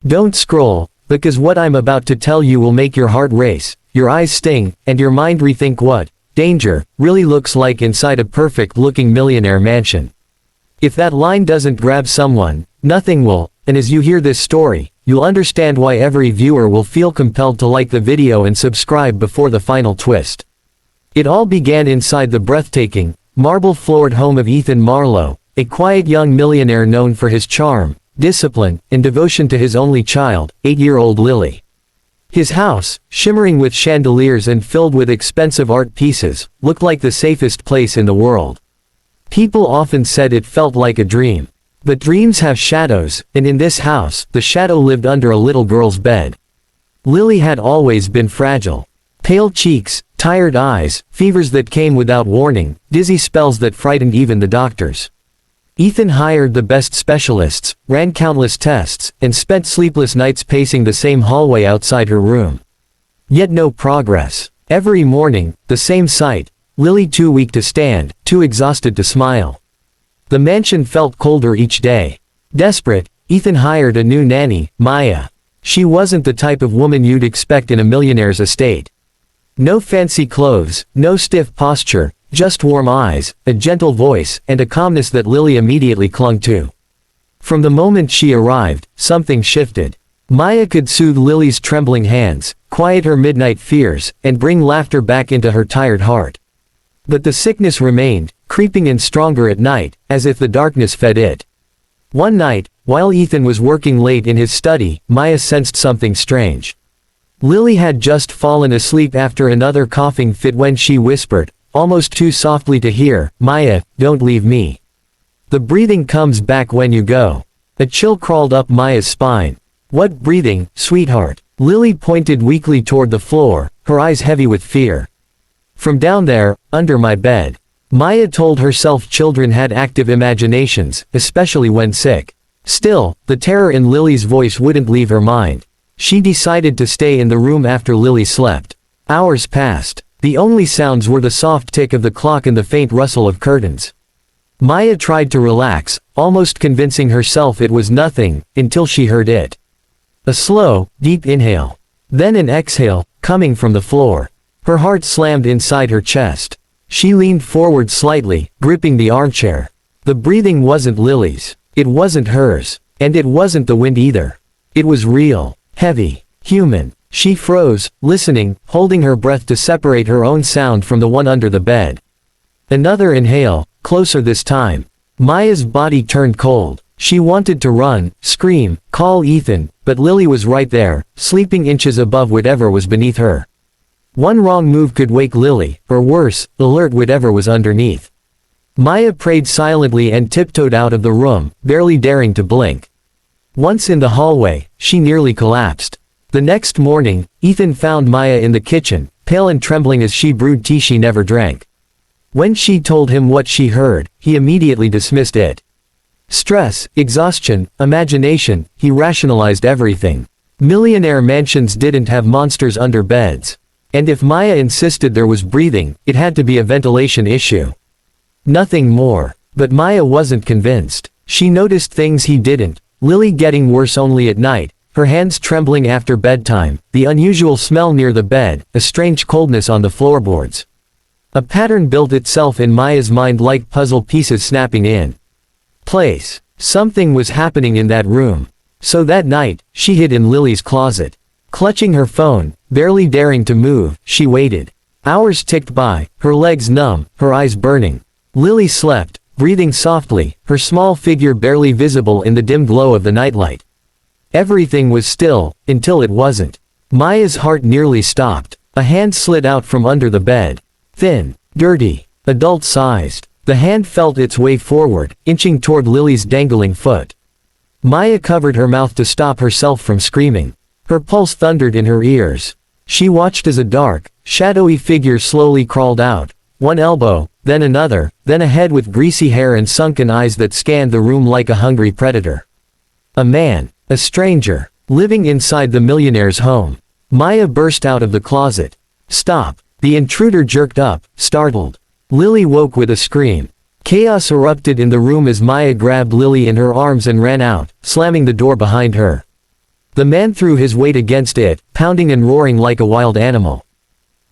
Don't scroll, because what I'm about to tell you will make your heart race, your eyes sting, and your mind rethink what danger really looks like inside a perfect-looking millionaire mansion. If that line doesn't grab someone, nothing will, and as you hear this story, you'll understand why every viewer will feel compelled to like the video and subscribe before the final twist. It all began inside the breathtaking, marble-floored home of Ethan Marlowe, a quiet young millionaire known for his charm, discipline, and devotion to his only child, 8-year-old Lily. His house, shimmering with chandeliers and filled with expensive art pieces, looked like the safest place in the world. People often said it felt like a dream. But dreams have shadows, and in this house, the shadow lived under a little girl's bed. Lily had always been fragile. Pale cheeks, tired eyes, fevers that came without warning, dizzy spells that frightened even the doctors. Ethan hired the best specialists, ran countless tests, and spent sleepless nights pacing the same hallway outside her room. Yet no progress. Every morning, the same sight, Lily too weak to stand, too exhausted to smile. The mansion felt colder each day. Desperate, Ethan hired a new nanny, Maya. She wasn't the type of woman you'd expect in a millionaire's estate. No fancy clothes, no stiff posture, just warm eyes, a gentle voice, and a calmness that Lily immediately clung to. From the moment she arrived, something shifted. Maya could soothe Lily's trembling hands, quiet her midnight fears, and bring laughter back into her tired heart. But the sickness remained, creeping in stronger at night, as if the darkness fed it. One night, while Ethan was working late in his study, Maya sensed something strange. Lily had just fallen asleep after another coughing fit when she whispered, almost too softly to hear, "Maya, don't leave me. The breathing comes back when you go." A chill crawled up Maya's spine. "What breathing, sweetheart?" Lily pointed weakly toward the floor, her eyes heavy with fear. "From down there, under my bed." Maya told herself children had active imaginations, especially when sick. Still, the terror in Lily's voice wouldn't leave her mind. She decided to stay in the room after Lily slept. Hours passed. The only sounds were the soft tick of the clock and the faint rustle of curtains. Maya tried to relax, almost convincing herself it was nothing, until she heard it. A slow, deep inhale. Then an exhale, coming from the floor. Her heart slammed inside her chest. She leaned forward slightly, gripping the armchair. The breathing wasn't Lily's. It wasn't hers. And it wasn't the wind either. It was real, heavy, human. She froze, listening, holding her breath to separate her own sound from the one under the bed. Another inhale, closer this time. Maya's body turned cold. She wanted to run, scream, call Ethan, but Lily was right there, sleeping inches above whatever was beneath her. One wrong move could wake Lily, or worse, alert whatever was underneath. Maya prayed silently and tiptoed out of the room, barely daring to blink. Once in the hallway, she nearly collapsed. The next morning, Ethan found Maya in the kitchen, pale and trembling as she brewed tea she never drank. When she told him what she heard, he immediately dismissed it. Stress, exhaustion, imagination, he rationalized everything. Millionaire mansions didn't have monsters under beds. And if Maya insisted there was breathing, it had to be a ventilation issue. Nothing more. But Maya wasn't convinced. She noticed things he didn't. Lily getting worse only at night, her hands trembling after bedtime, the unusual smell near the bed, a strange coldness on the floorboards. A pattern built itself in Maya's mind like puzzle pieces snapping in place. Something was happening in that room. So that night, she hid in Lily's closet. Clutching her phone, barely daring to move, she waited. Hours ticked by, her legs numb, her eyes burning. Lily slept, breathing softly, her small figure barely visible in the dim glow of the nightlight. Everything was still, until it wasn't. Maya's heart nearly stopped. A hand slid out from under the bed. Thin, dirty, adult-sized. The hand felt its way forward, inching toward Lily's dangling foot. Maya covered her mouth to stop herself from screaming. Her pulse thundered in her ears. She watched as a dark, shadowy figure slowly crawled out. One elbow, then another, then a head with greasy hair and sunken eyes that scanned the room like a hungry predator. A man. A stranger. Living inside the millionaire's home. Maya burst out of the closet. "Stop!" The intruder jerked up, startled. Lily woke with a scream. Chaos erupted in the room as Maya grabbed Lily in her arms and ran out, slamming the door behind her. The man threw his weight against it, pounding and roaring like a wild animal.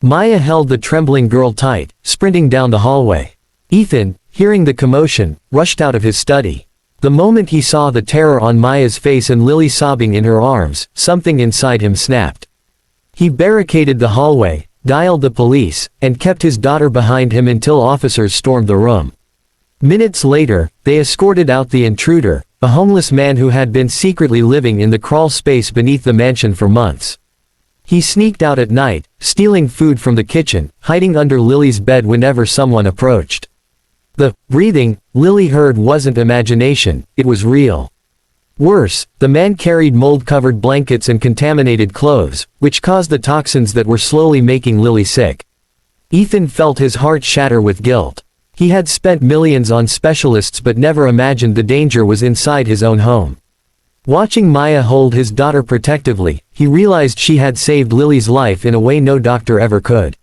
Maya held the trembling girl tight, sprinting down the hallway. Ethan, hearing the commotion, rushed out of his study. The moment he saw the terror on Maya's face and Lily sobbing in her arms, something inside him snapped. He barricaded the hallway, dialed the police, and kept his daughter behind him until officers stormed the room. Minutes later, they escorted out the intruder, a homeless man who had been secretly living in the crawl space beneath the mansion for months. He sneaked out at night, stealing food from the kitchen, hiding under Lily's bed whenever someone approached. The breathing Lily heard wasn't imagination, it was real. Worse, the man carried mold-covered blankets and contaminated clothes, which caused the toxins that were slowly making Lily sick. Ethan felt his heart shatter with guilt. He had spent millions on specialists but never imagined the danger was inside his own home. Watching Maya hold his daughter protectively, he realized she had saved Lily's life in a way no doctor ever could.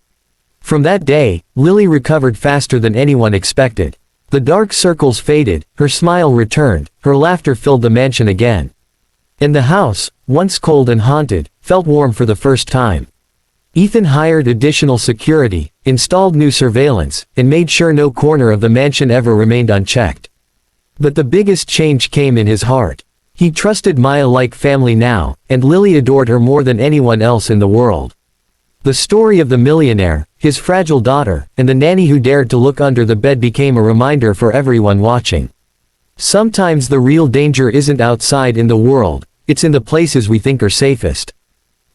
From that day, Lily recovered faster than anyone expected. The dark circles faded, her smile returned, her laughter filled the mansion again. And the house, once cold and haunted, felt warm for the first time. Ethan hired additional security, installed new surveillance, and made sure no corner of the mansion ever remained unchecked. But the biggest change came in his heart. He trusted Maya like family now, and Lily adored her more than anyone else in the world. The story of the millionaire, his fragile daughter, and the nanny who dared to look under the bed became a reminder for everyone watching. Sometimes the real danger isn't outside in the world, it's in the places we think are safest.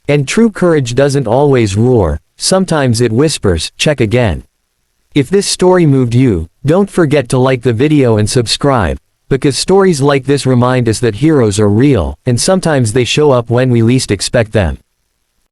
And true courage doesn't always roar, sometimes it whispers, check again. If this story moved you, don't forget to like the video and subscribe, because stories like this remind us that heroes are real, and sometimes they show up when we least expect them.